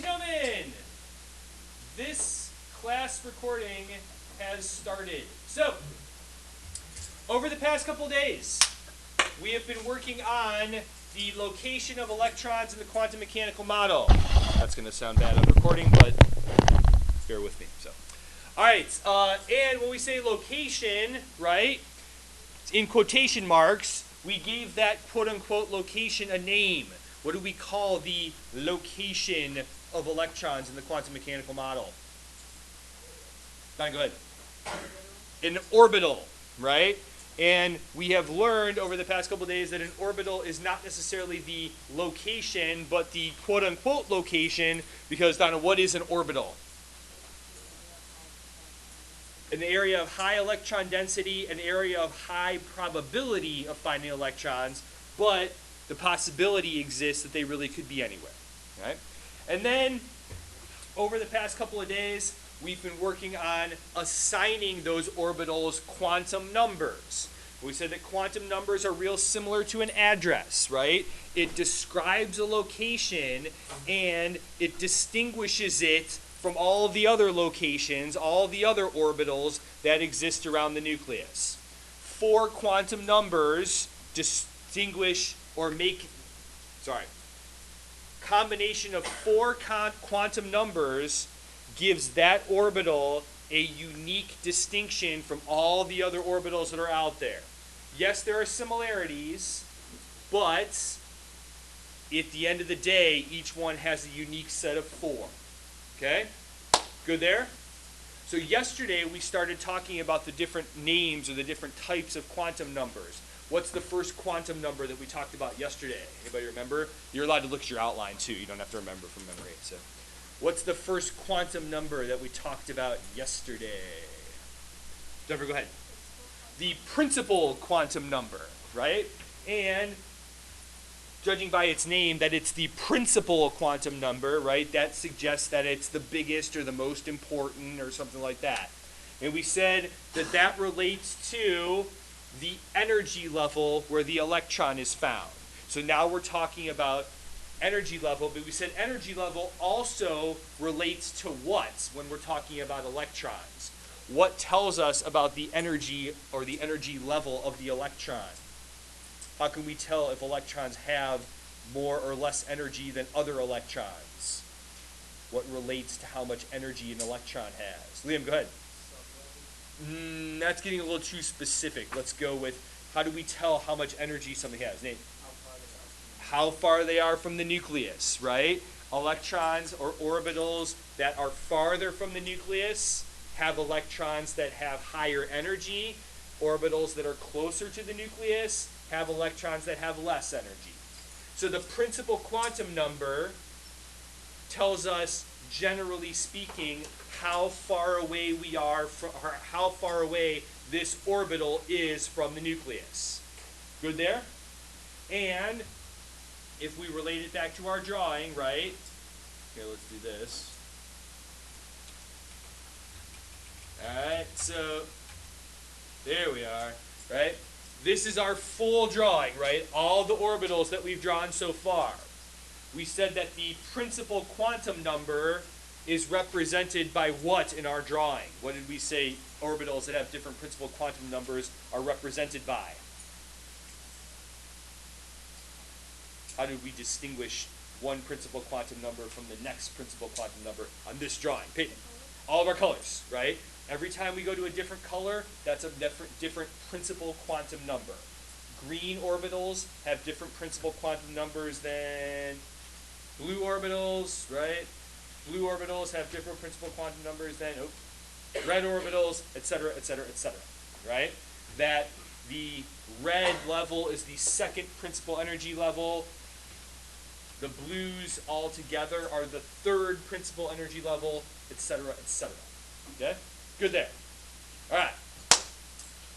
and gentlemen, this class recording has started. So, over the past couple days, we have been working on the location of electrons in the quantum mechanical model. That's going to sound bad on recording, but bear with me. So, all right, and when we say location, right, in quotation marks, we gave that quote-unquote location a name. What do we call the location of electrons in the quantum mechanical model? Go ahead. An orbital, right? And we have learned over the past couple days that an orbital is not necessarily the location, but the quote-unquote location, because, Donna, what is an orbital? An area of high electron density, an area of high probability of finding electrons, but the possibility exists that they really could be anywhere, right? And then, over the past couple of days, we've been working on assigning those orbitals quantum numbers. We said that quantum numbers are real similar to an address, right? It describes a location and it distinguishes it from all of the other locations, all of the other orbitals that exist around the nucleus. 4 quantum numbers distinguish or make, combination of 4 quantum numbers gives that orbital a unique distinction from all the other orbitals that are out there. Yes, there are similarities, but at the end of the day, each one has a unique set of 4. Okay? Good there? So yesterday we started talking about the different names or the different types of quantum numbers. What's the first quantum number that we talked about yesterday? Anybody remember? You're allowed to look at your outline too. You don't have to remember from memory. So, what's the first quantum number that we talked about yesterday? Jennifer, go ahead. The principal quantum number, right? And judging by its name, that it's the principal quantum number, right? That suggests that it's the biggest or the most important or something like that. And we said that that relates to the energy level where the electron is found. So now we're talking about energy level, but we said energy level also relates to what when we're talking about electrons? What tells us about the energy or the energy level of the electron? How can we tell if electrons have more or less energy than other electrons? What relates to how much energy an electron has? Liam, go ahead. That's getting a little too specific. Let's go with, how do we tell how much energy something has? Nate? How far they are from the nucleus, right? Electrons or orbitals that are farther from the nucleus have electrons that have higher energy. Orbitals that are closer to the nucleus have electrons that have less energy. So the principal quantum number tells us, generally speaking, how far away we are from, or how far away this orbital is from the nucleus. Good there? And if we relate it back to our drawing, right? Okay, let's do this. Alright, so there we are, right? This is our full drawing, right? All the orbitals that we've drawn so far. We said that the principal quantum number is represented by what in our drawing? What did we say orbitals that have different principal quantum numbers are represented by? How do we distinguish one principal quantum number from the next principal quantum number on this drawing? Peyton, all of our colors, right? Every time we go to a different color, that's a different principal quantum number. Green orbitals have different principal quantum numbers than blue orbitals, right? Blue orbitals have different principal quantum numbers than red orbitals, etc., etc., etc., right? That the red level is the second principal energy level. The blues all together are the third principal energy level, etc., etc. Okay? Good there. All right.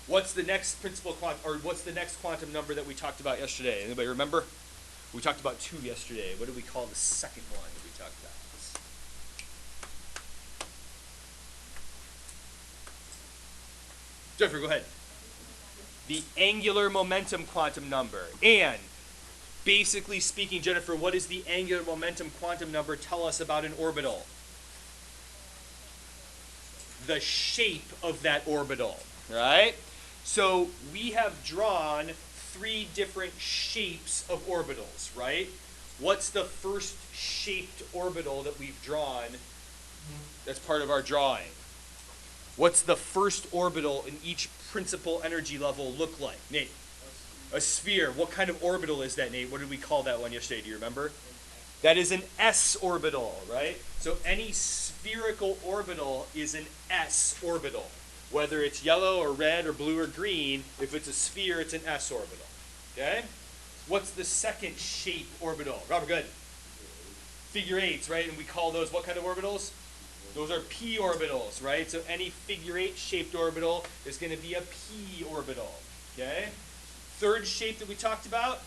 What's the next principal quantum, or what's the next quantum number that we talked about yesterday? Anybody remember? We talked about 2 yesterday. What did we call the second one that we talked about? Jennifer, go ahead. The angular momentum quantum number. And basically speaking, Jennifer, what does the angular momentum quantum number tell us about an orbital? The shape of that orbital, right? So we have drawn 3 different shapes of orbitals, right? What's the first shaped orbital that we've drawn that's part of our drawing? What's the first orbital in each principal energy level look like? Nate? A sphere. What kind of orbital is that, Nate? What did we call that one yesterday? Do you remember? That is an s orbital, right? So any spherical orbital is an s orbital. Whether it's yellow or red or blue or green, if it's a sphere, it's an s orbital. Okay? What's the second shape orbital? Robert, good. Figure eights, right? And we call those what kind of orbitals? Those are p orbitals, right? So any figure 8 shaped orbital is going to be a p orbital. Okay? Third shape that we talked about?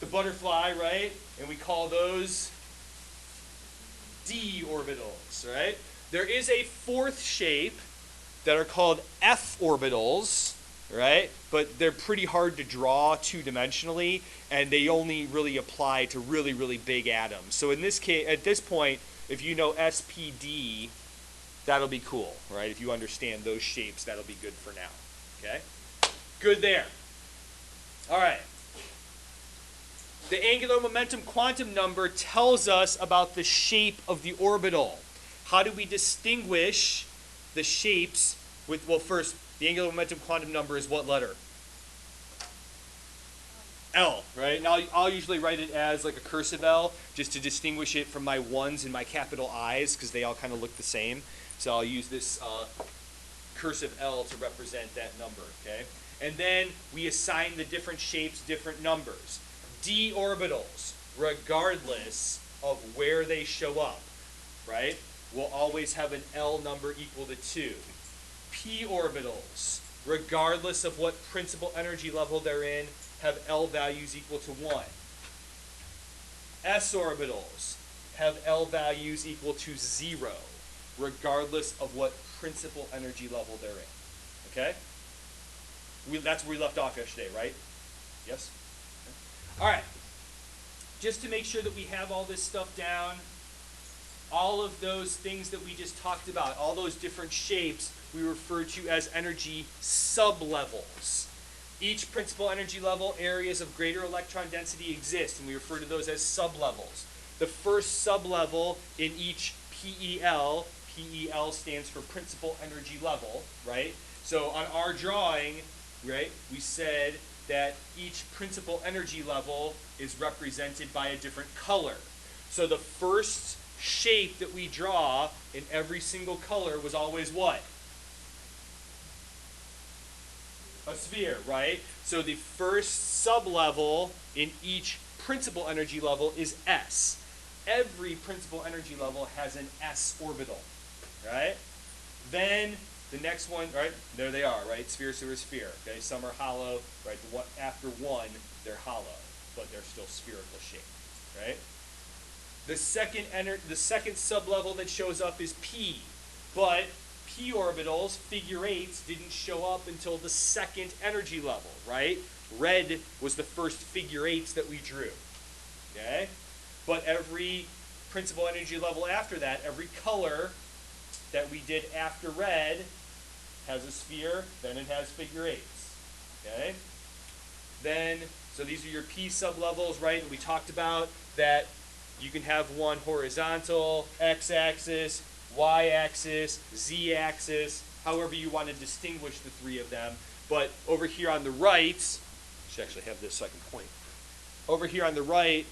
The butterfly, right? And we call those d orbitals, right? There is a fourth shape that are called f orbitals, right? But they're pretty hard to draw two-dimensionally, and they only really apply to really, really big atoms. So in this case, at this point, if you know SPD, that'll be cool, right? If you understand those shapes, that'll be good for now, okay? Good there. All right. The angular momentum quantum number tells us about the shape of the orbital. How do we distinguish the shapes with, well, first, the angular momentum quantum number is what letter? L, right? Now I'll usually write it as like a cursive L just to distinguish it from my ones and my capital I's because they all kind of look the same. So I'll use this cursive L to represent that number, okay? And then we assign the different shapes different numbers. D orbitals, regardless of where they show up, right, will always have an L number equal to 2. P orbitals, regardless of what principal energy level they're in, have L values equal to 1. S orbitals have L values equal to 0, regardless of what principal energy level they're in. Okay? That's where we left off yesterday, right? Yes? Okay. All right. Just to make sure that we have all this stuff down, all of those things that we just talked about, all those different shapes, we refer to as energy sublevels. Each principal energy level, areas of greater electron density exist, and we refer to those as sublevels. The first sublevel in each PEL, PEL stands for principal energy level, right? So on our drawing, right, we said that each principal energy level is represented by a different color. So the first shape that we draw in every single color was always what? A sphere, right? So the first sublevel in each principal energy level is S. Every principal energy level has an S orbital, right? Then the next one, right? There they are, right? Sphere, sphere, sphere. Okay, some are hollow, right? After one, they're hollow, but they're still spherical shape, right? The second sublevel that shows up is P, but P orbitals, figure eights, didn't show up until the second energy level, right? Red was the first figure eights that we drew, okay? But every principal energy level after that, every color that we did after red has a sphere, then it has figure eights, okay? Then, so these are your P sublevels, right? And we talked about that you can have one horizontal, x-axis, y-axis, z-axis, however you want to distinguish the three of them. But over here on the right, I should actually have this so I can point. Over here on the right,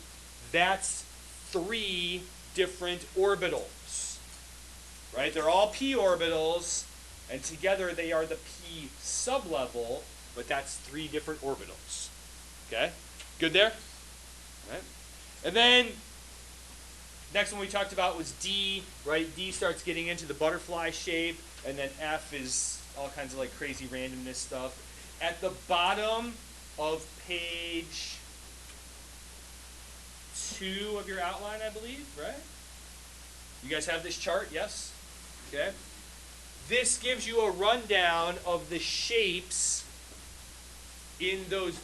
that's 3 different orbitals, right? They're all p orbitals, and together they are the p sublevel, but that's 3 different orbitals. Okay? Good there? All right. And then next one we talked about was D, right? D starts getting into the butterfly shape, and then F is all kinds of like crazy randomness stuff. At the bottom of page 2 of your outline, I believe, right? You guys have this chart, yes? Okay. This gives you a rundown of the shapes in those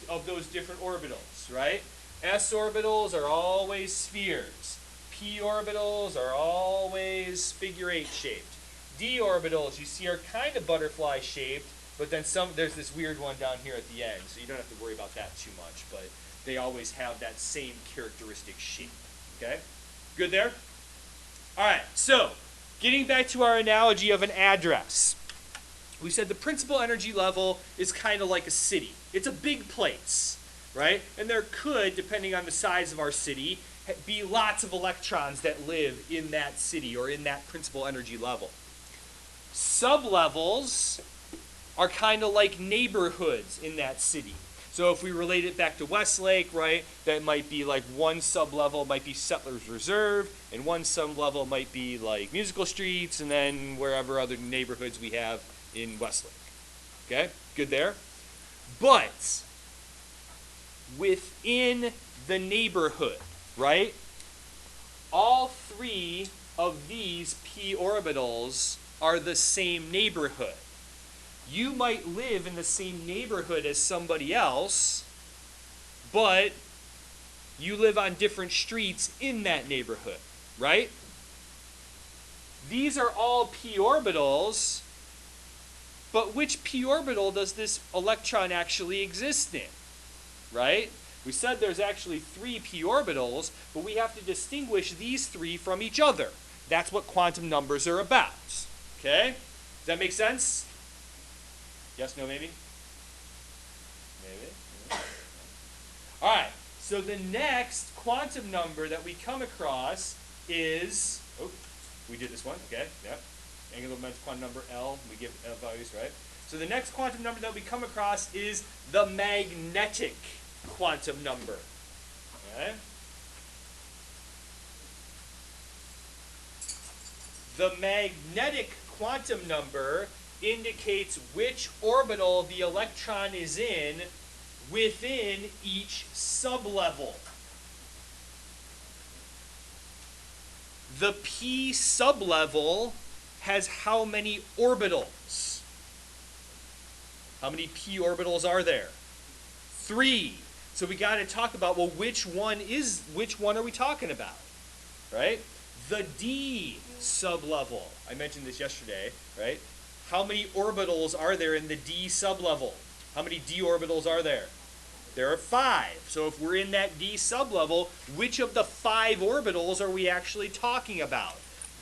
different orbitals, right? S orbitals are always spheres. P orbitals are always figure 8 shaped. D orbitals you see are kind of butterfly shaped, but then there's this weird one down here at the end, so you don't have to worry about that too much, but they always have that same characteristic shape. Okay? Good there? All right, so getting back to our analogy of an address. We said the principal energy level is kind of like a city. It's a big place, right? And there could, depending on the size of our city, be lots of electrons that live in that city or in that principal energy level. Sublevels are kind of like neighborhoods in that city. So if we relate it back to Westlake, right, that might be like one sublevel might be Settlers Reserve, and one sublevel might be like Musical Streets, and then wherever other neighborhoods we have in Westlake. Okay, good there? But within the neighborhood, right, all three of these p orbitals are the same neighborhood. You might live in the same neighborhood as somebody else, but you live on different streets in that neighborhood, right? These are all p orbitals, but which p orbital does this electron actually exist in, right? We said there's actually 3 p orbitals, but we have to distinguish these 3 from each other. That's what quantum numbers are about, okay? Does that make sense? Yes, no, maybe? Maybe? All right, so the next quantum number that we come across is, we did this one, okay, yep. Angular momentum quantum number L, we give L values, right? So the next quantum number that we come across is the magnetic quantum number, okay? The magnetic quantum number indicates which orbital the electron is in within each sublevel. The p sublevel has how many orbitals? How many p orbitals are there? 3. So we got to talk about, well, which one are we talking about? Right? The d sublevel. I mentioned this yesterday, right? How many orbitals are there in the d sublevel? How many d orbitals are there? There are 5. So if we're in that d sublevel, which of the 5 orbitals are we actually talking about?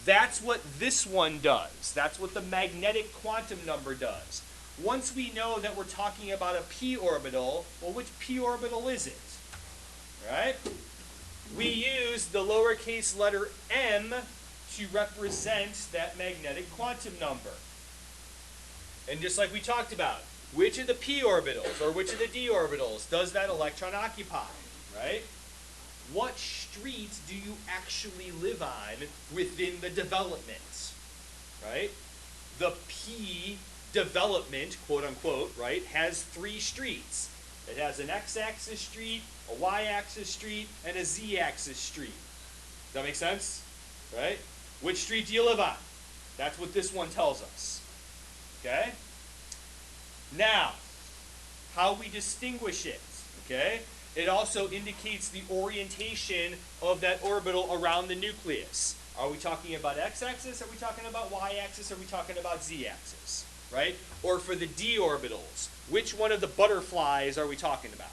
That's what this one does. That's what the magnetic quantum number does. Once we know that we're talking about a p orbital, well, which p orbital is it? Right? We use the lowercase letter m to represent that magnetic quantum number. And just like we talked about, which of the p orbitals or which of the d orbitals does that electron occupy, right? What street do you actually live on within the development, right? The p development, quote unquote, right, has 3 streets. It has an x-axis street, a y-axis street, and a z-axis street. Does that make sense? Right? Which street do you live on? That's what this one tells us. Okay? Now, how we distinguish it, okay? It also indicates the orientation of that orbital around the nucleus. Are we talking about x-axis? Are we talking about y-axis? Are we talking about z-axis? Right? Or for the d orbitals, which one of the butterflies are we talking about?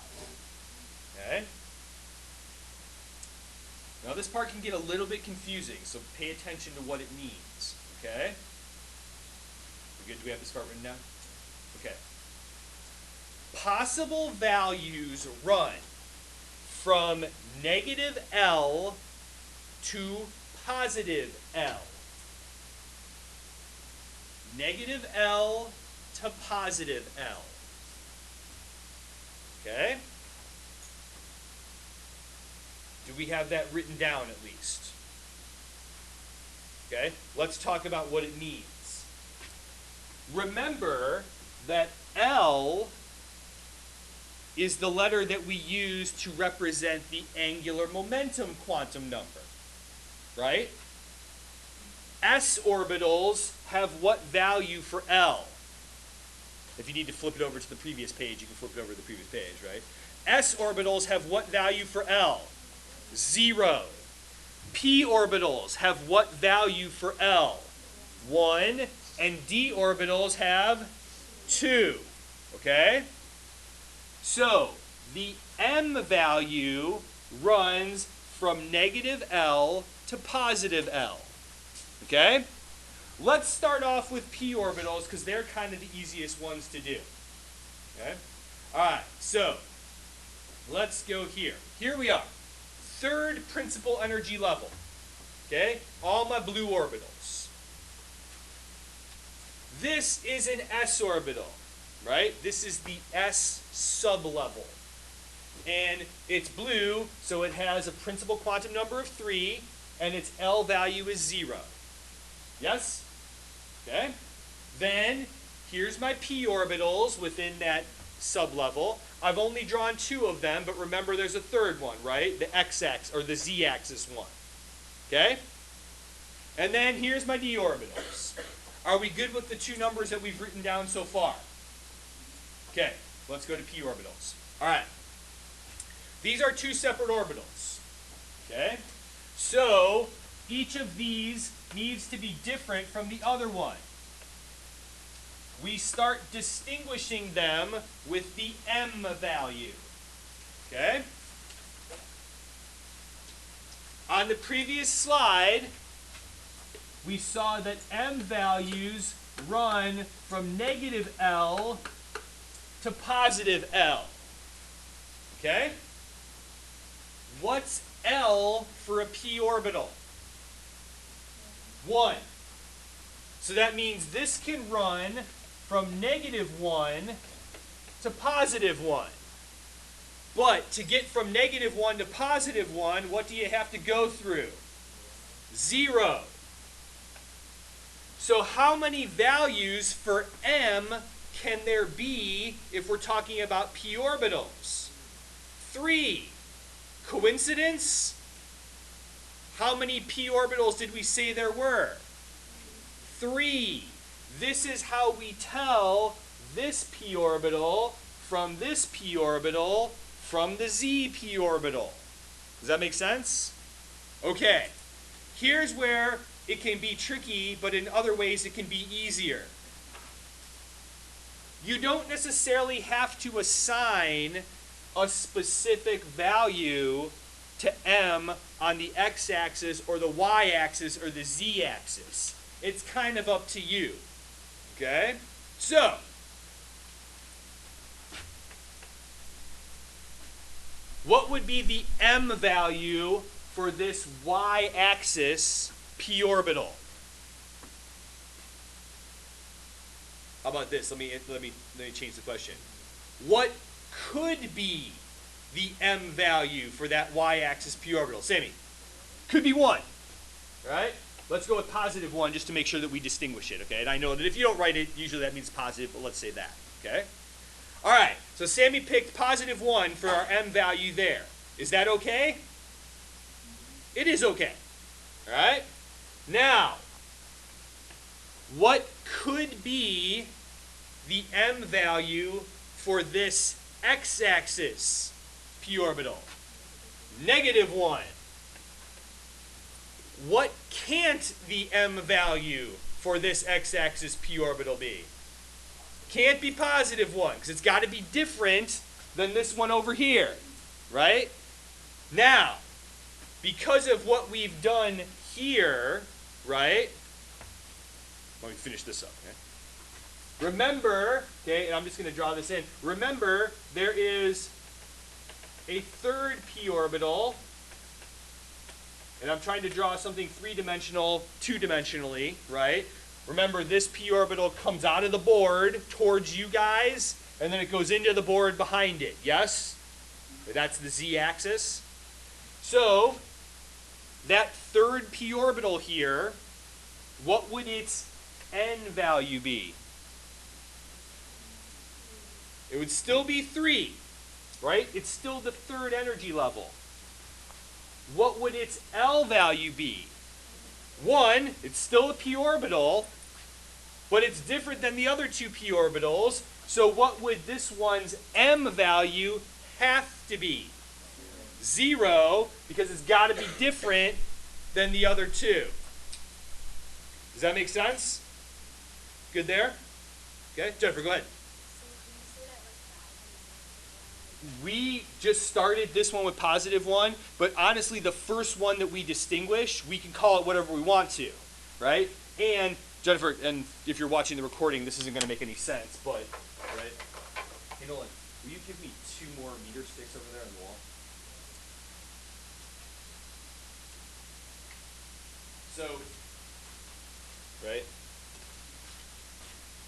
Okay? Now this part can get a little bit confusing, so pay attention to what it means. Okay? We good? Do we have this part written down? Okay. Possible values run from negative L to positive L. Negative L to positive L. Okay? Do we have that written down at least? Okay? Let's talk about what it means. Remember that L is the letter that we use to represent the angular momentum quantum number. Right? S orbitals have what value for L? If you need to flip it over to the previous page, you can flip it over to the previous page, right? S orbitals have what value for L? 0. P orbitals have what value for L? 1. And D orbitals have 2. Okay? So, the M value runs from negative L to positive L. Okay? Let's start off with p orbitals because they're kind of the easiest ones to do. Okay? Alright, so let's go here. Here we are. Third principal energy level. Okay? All my blue orbitals. This is an s orbital, right? This is the s sublevel. And it's blue, so it has a principal quantum number of 3, and its L value is 0. Yes? Okay? Then, here's my p orbitals within that sublevel. I've only drawn 2 of them, but remember there's a third one, right? The x-axis, or the z-axis one. Okay? And then here's my d orbitals. Are we good with the 2 numbers that we've written down so far? Okay, let's go to p orbitals. All right. These are 2 separate orbitals. Okay? So, each of these needs to be different from the other one. We start distinguishing them with the m value. Okay? On the previous slide, we saw that m values run from negative L to positive L. Okay? What's L for a p orbital? 1. So that means this can run from negative 1 to positive 1. But to get from negative 1 to positive 1, what do you have to go through? 0. So how many values for m can there be if we're talking about p orbitals? 3. Coincidence? How many p orbitals did we say there were? 3. This is how we tell this p orbital from this p orbital from the z p orbital. Does that make sense? Okay. Here's where it can be tricky, but in other ways it can be easier. You don't necessarily have to assign a specific value to m on the x-axis or the y-axis or the z-axis. It's kind of up to you. Okay? So, what would be the m value for this y-axis p orbital? How about this? Let me change the question. What could be the m value for that y-axis p orbital? Sammy. Could be 1. Right? Let's go with positive 1 just to make sure that we distinguish it, okay? And I know that if you don't write it, usually that means positive, but let's say that, okay? All right, so Sammy picked positive 1 for our m value there. Is that okay? It is okay, all right? Now, what could be the m value for this x-axis p orbital? Negative 1. What can't the m value for this x-axis p orbital be? Can't be positive 1, because it's got to be different than this one over here, right? Now, because of what we've done here, right? Let me finish this up, okay? Remember, okay, and I'm just going to draw this in. Remember, there is a third p orbital, and I'm trying to draw something 3-dimensional, 2-dimensionally, right? Remember, this p orbital comes out of the board towards you guys, and then it goes into the board behind it, yes? That's the z-axis. So, that third p orbital here, what would its n value be? It would still be 3, right? It's still the third energy level. What would its L value be? 1, it's still a p orbital, but it's different than the other 2 p orbitals So what would this one's m value have to be? 0, because it's got to be different than the other two. Does that make sense? Good there? Okay, Jennifer, go ahead. We just started this one with +1, but honestly, the first one that we distinguish, we can call it whatever we want to, right? And Jennifer, and if you're watching the recording, this isn't going to make any sense, but, right? Hey, Nolan, will you give me 2 more meter sticks over there on the wall? So, right?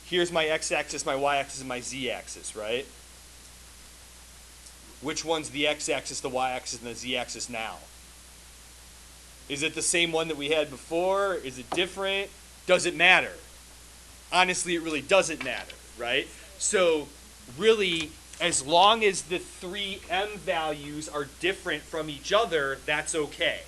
Here's my x-axis, my y-axis, and my z-axis, right? Which one's the x-axis, the y-axis, and the z-axis now? Is it the same one that we had before? Is it different? Does it matter? Honestly, it really doesn't matter, right? So really, as long as the 3 m values are different from each other, that's okay.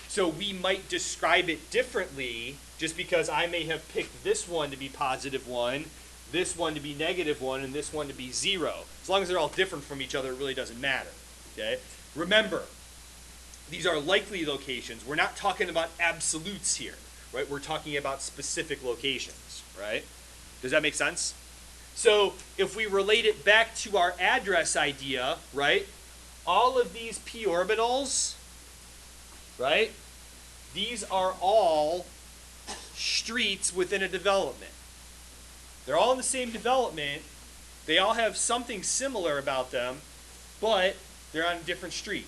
So we might describe it differently just because I may have picked this one to be +1, this one to be -1, and this one to be 0. As long as they're all different from each other, it really doesn't matter. Okay? Remember, these are likely locations. We're not talking about absolutes here, right? We're talking about specific locations, right? Does that make sense? So if we relate it back to our address idea, right? All of these p orbitals, right? These are all streets within a development. They're all in the same development. They all have something similar about them, but they're on a different street,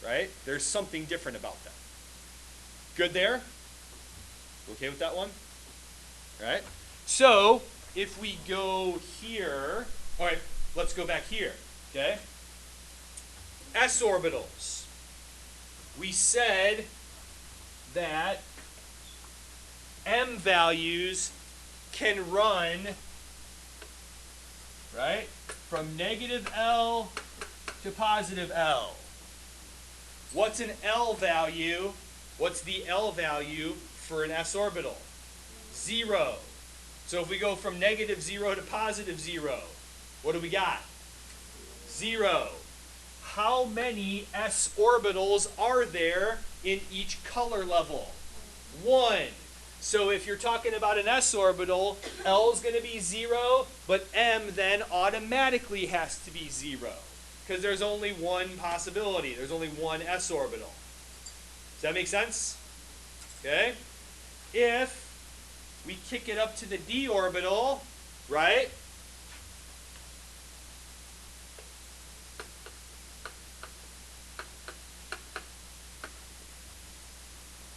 right? There's something different about them. Good there? Okay with that one? All right. So if we go here, all right, let's go back here, okay? S orbitals. We said that m values can run, right, from -L to +L. What's an L value? What's the L value for an s orbital? 0. So if we go from -0 to +0, what do we got? 0. How many s orbitals are there in each color level? 1. So if you're talking about an s orbital, L is going to be 0, but m then automatically has to be 0. Because there's only one possibility. There's only one s orbital. Does that make sense? Okay? If we kick it up to the d orbital, right?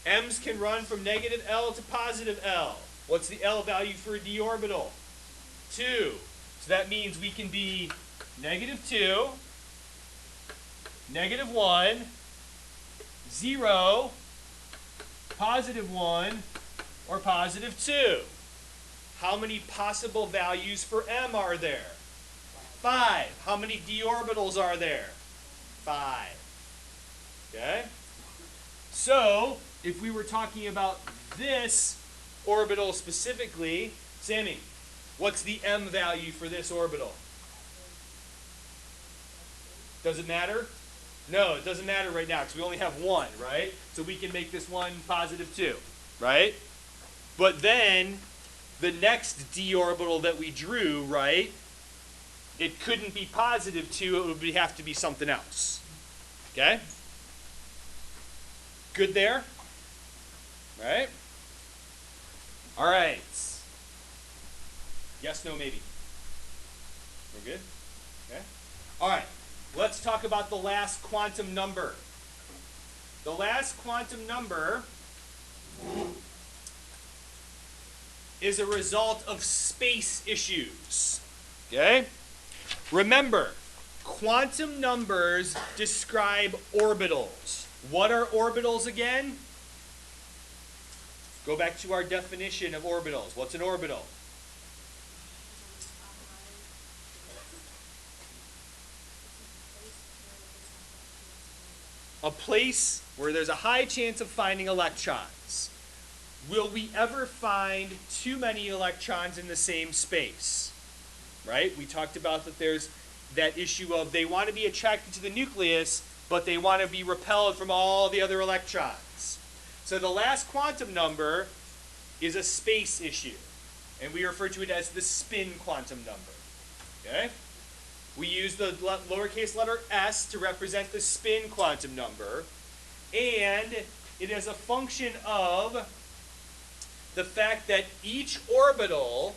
M's can run from -L to +L. What's the L value for a d orbital? 2. So that means we can be -2, -1, 0, +1, or +2. How many possible values for m are there? 5. How many d orbitals are there? 5. Okay? So, if we were talking about this orbital specifically, Sammy, what's the m value for this orbital? Does it matter? No, it doesn't matter right now because we only have 1, right? So we can make this one +2, right? But then, the next d orbital that we drew, right, it couldn't be +2, it would have to be something else. Okay? Good there? Right? All right. Yes, no, maybe. We're good? Okay? All right. Let's talk about the last quantum number. The last quantum number is a result of space issues. Okay? Remember, quantum numbers describe orbitals. What are orbitals again? Go back to our definition of orbitals. What's an orbital? A place where there's a high chance of finding electrons. Will we ever find too many electrons in the same space? right? We talked about that there's that issue of they want to be attracted to the nucleus, but they want to be repelled from all the other electrons. So the last quantum number is a space issue, and we refer to it as the spin quantum number. Okay? We use the lowercase letter s to represent the spin quantum number, and it is a function of the fact that each orbital,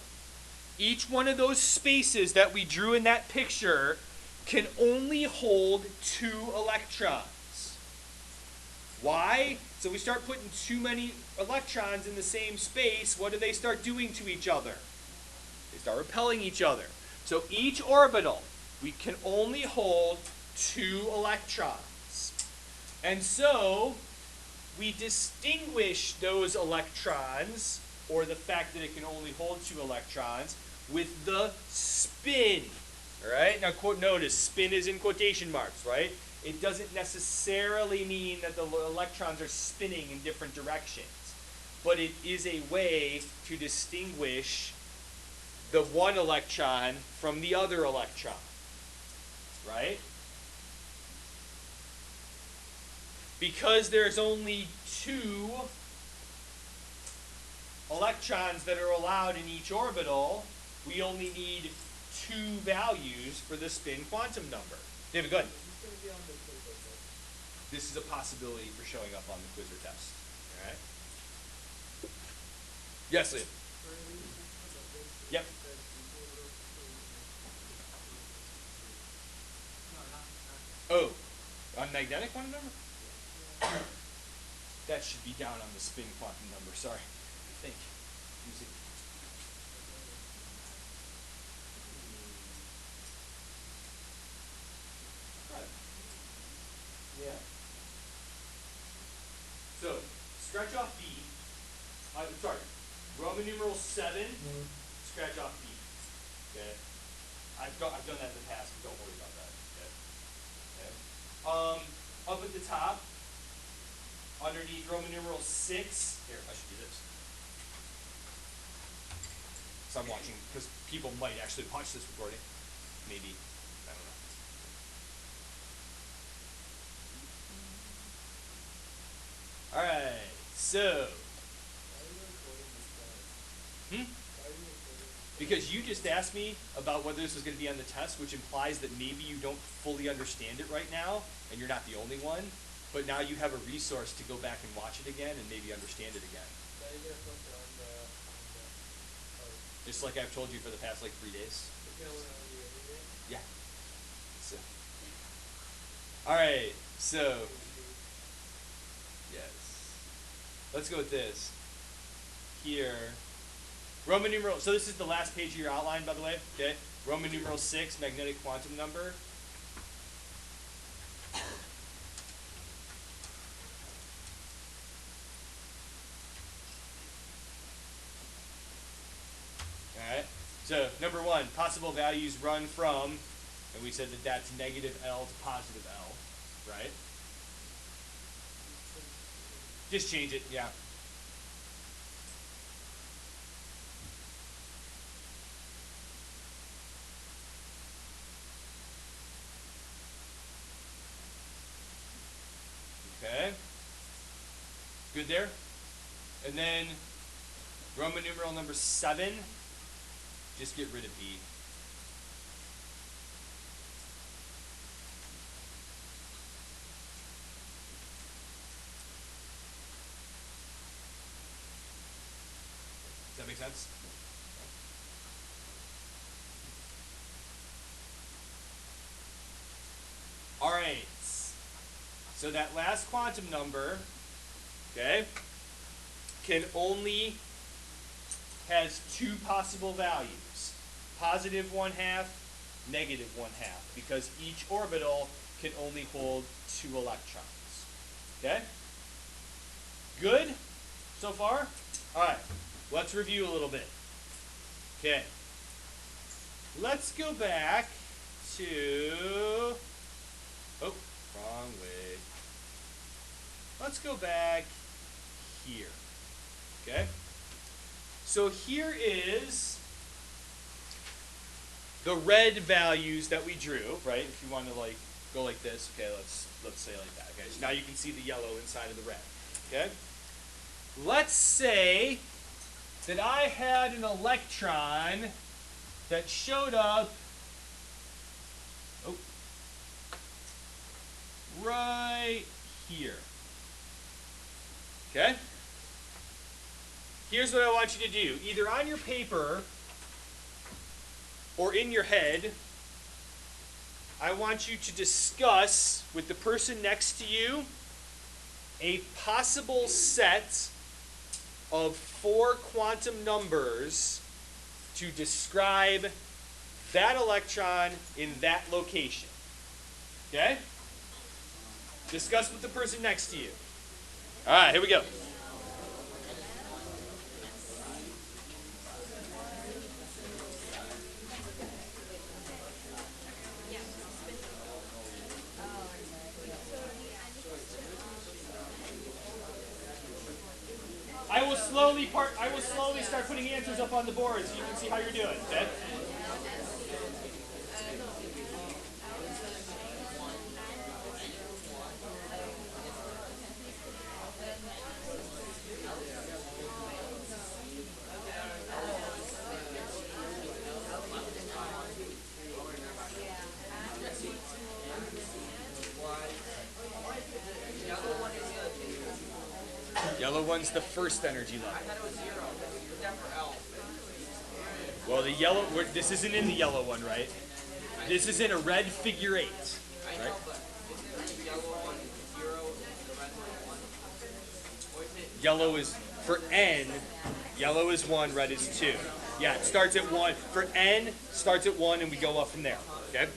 each one of those spaces that we drew in that picture, can only hold 2 electrons. Why? So we start putting too many electrons in the same space, what do they start doing to each other? They start repelling each other. So each orbital, we can only hold 2 electrons. And so we distinguish those electrons, or the fact that it can only hold 2 electrons, with the spin. All right? Now, notice, spin is in quotation marks, right? It doesn't necessarily mean that the electrons are spinning in different directions, but it is a way to distinguish the one electron from the other electron, right? Because there's only 2 electrons that are allowed in each orbital, we only need 2 values for the spin quantum number. David, go ahead. This is a possibility for showing up on the quiz or test. All right? Yes, Liam. Yep. Oh, on magnetic quantum number? That should be down on the spin quantum number. Sorry. I think. Let me see. Yeah. So, scratch off B. Sorry. Roman numeral 7, scratch off B. Okay? I've done that in the past, but don't worry about that. Okay? Up at the top, underneath Roman numeral 6, here, I should do this. So I'm watching, because people might actually watch this recording. Maybe. I don't know. Alright, so. Because you just asked me about whether this was going to be on the test, which implies that maybe you don't fully understand it right now, and you're not the only one, but now you have a resource to go back and watch it again and maybe understand it again. Just like I've told you for the past 3 days. Yeah. So. Alright, so. Yes. Let's go with this. Here. Roman numeral, so this is the last page of your outline, by the way, okay? Roman numeral 6, magnetic quantum number. Alright, so number 1, possible values run from, and we said that that's negative L to positive L, right? Just change it, yeah. Okay. Good there? And then Roman numeral number 7, just get rid of B. Does that make sense? All right. So that last quantum number, okay, has 2 possible values, positive 1/2, negative 1/2, because each orbital can only hold 2 electrons. Okay? Good so far? All right, let's review a little bit. Okay. Let's go back to, oh, wrong way. Let's go back here. Okay? So here is the red values that we drew, right? If you want to like go like this, okay, let's say like that. Okay, so now you can see the yellow inside of the red. Okay? Let's say that I had an electron that showed up right here. Okay? Here's what I want you to do. Either on your paper or in your head, I want you to discuss with the person next to you a possible set of 4 quantum numbers to describe that electron in that location. Okay? Discuss with the person next to you. All right, here we go. I will slowly start putting answers up on the board so you can see how you're doing, okay? Yellow one's the first energy level. Well, the yellow, this isn't in the yellow one, right? This is in a red figure 8, right? Yellow is, for N, yellow is 1, red is 2. Yeah, it starts at 1. For N, starts at 1 and we go up from there, okay?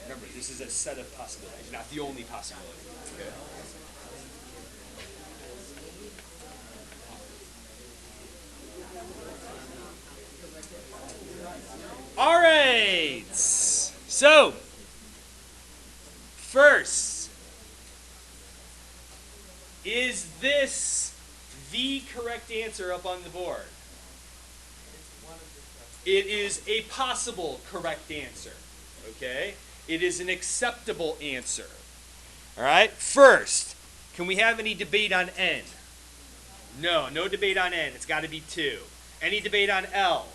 Remember, this is a set of possibilities, not the only possibility. Okay. All right. So, first, is this the correct answer up on the board? It is a possible correct answer. Okay? It is an acceptable answer. All right? First, can we have any debate on N? No, no debate on N. It's got to be 2. Any debate on L?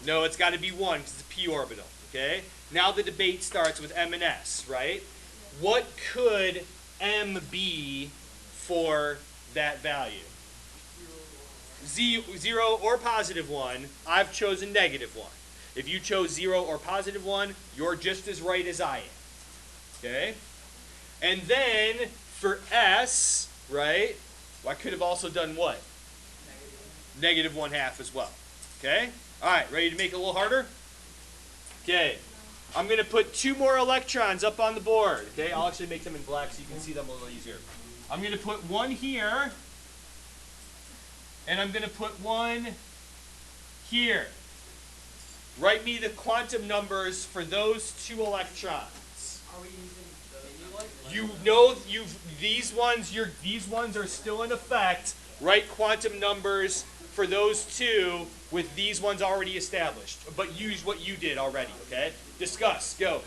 No, it's got to be 1 because it's a p orbital. Okay? Now the debate starts with M and S, right? What could M be for that value? 0 or positive 1. I've chosen negative 1. If you chose 0 or positive 1, you're just as right as I am. Okay? And then for S, right, well, I could have also done what? Negative 1/2 as well. Okay? All right, ready to make it a little harder? Okay. I'm going to put 2 more electrons up on the board. Okay? I'll actually make them in black so you can see them a little easier. I'm going to put 1 here, and I'm going to put 1 here. Write me the quantum numbers for those 2 electrons. Are we using the You know these ones are still in effect. Write quantum numbers for those 2 with these ones already established. But use what you did already, okay? Discuss. Go.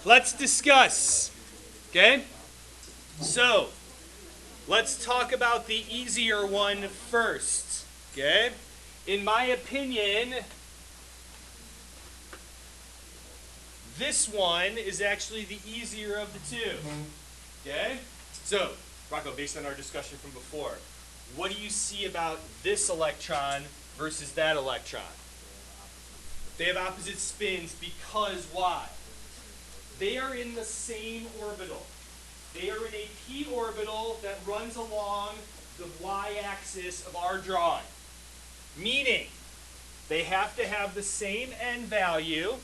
let's discuss. Okay? So, let's talk about the easier one first. Okay? In my opinion, this one is actually the easier of the two. Okay? So, Rocco, based on our discussion from before, what do you see about this electron versus that electron? They have opposite spins because why? They are in the same orbital. They are in a p orbital that runs along the y-axis of our drawing. Meaning, they have to have the same n value.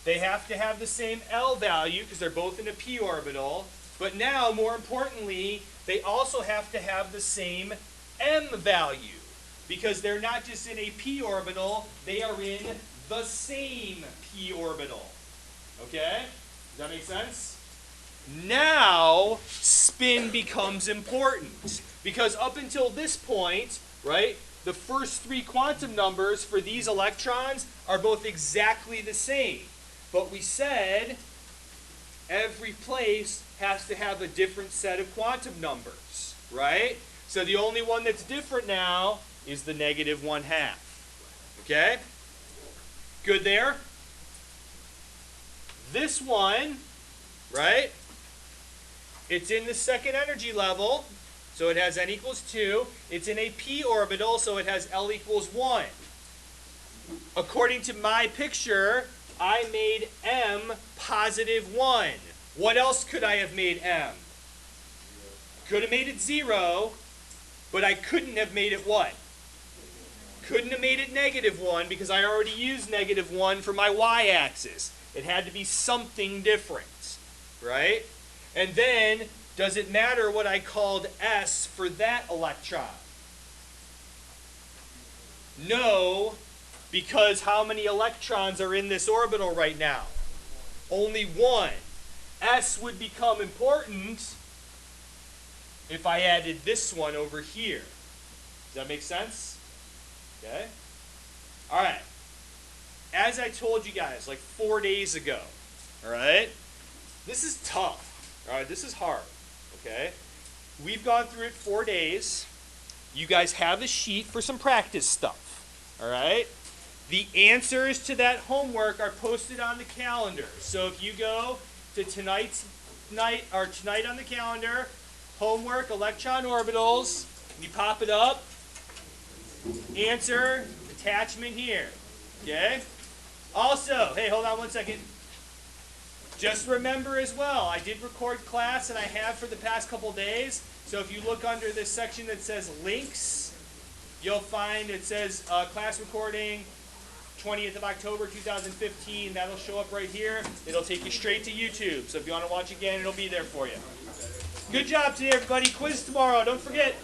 They have to have the same L value because they're both in a p orbital. But now, more importantly, they also have to have the same m value because they're not just in a p orbital, they are in the same p orbital. Okay? Does that make sense? Now, spin becomes important because up until this point, right, the first three quantum numbers for these electrons are both exactly the same. But we said every place has to have a different set of quantum numbers, right? So the only one that's different now is the -1/2. Okay? Good there? This one, right? It's in the second energy level, so it has n equals 2. It's in a p orbital, so it has L equals 1. According to my picture, I made m +1. What else could I have made m? Could have made it 0, but I couldn't have made it what? Couldn't have made it -1 because I already used -1 for my y-axis. It had to be something different, right? And then, does it matter what I called S for that electron? No, because how many electrons are in this orbital right now? Only one. S would become important if I added this one over here. Does that make sense? Okay? All right. As I told you guys like 4 days ago, all right? This is tough. All right, this is hard. Okay? We've gone through it 4 days. You guys have a sheet for some practice stuff. All right? The answers to that homework are posted on the calendar. So if you go to tonight on the calendar, homework, electron orbitals, you pop it up, answer, attachment here. Okay? Also, hey, hold on 1 second. Just remember as well, I did record class and I have for the past couple days. So if you look under this section that says links, you'll find it says class recording 20th of October 2015. That'll show up right here. It'll take you straight to YouTube. So if you want to watch again, it'll be there for you. Good job today, everybody. Quiz tomorrow. Don't forget.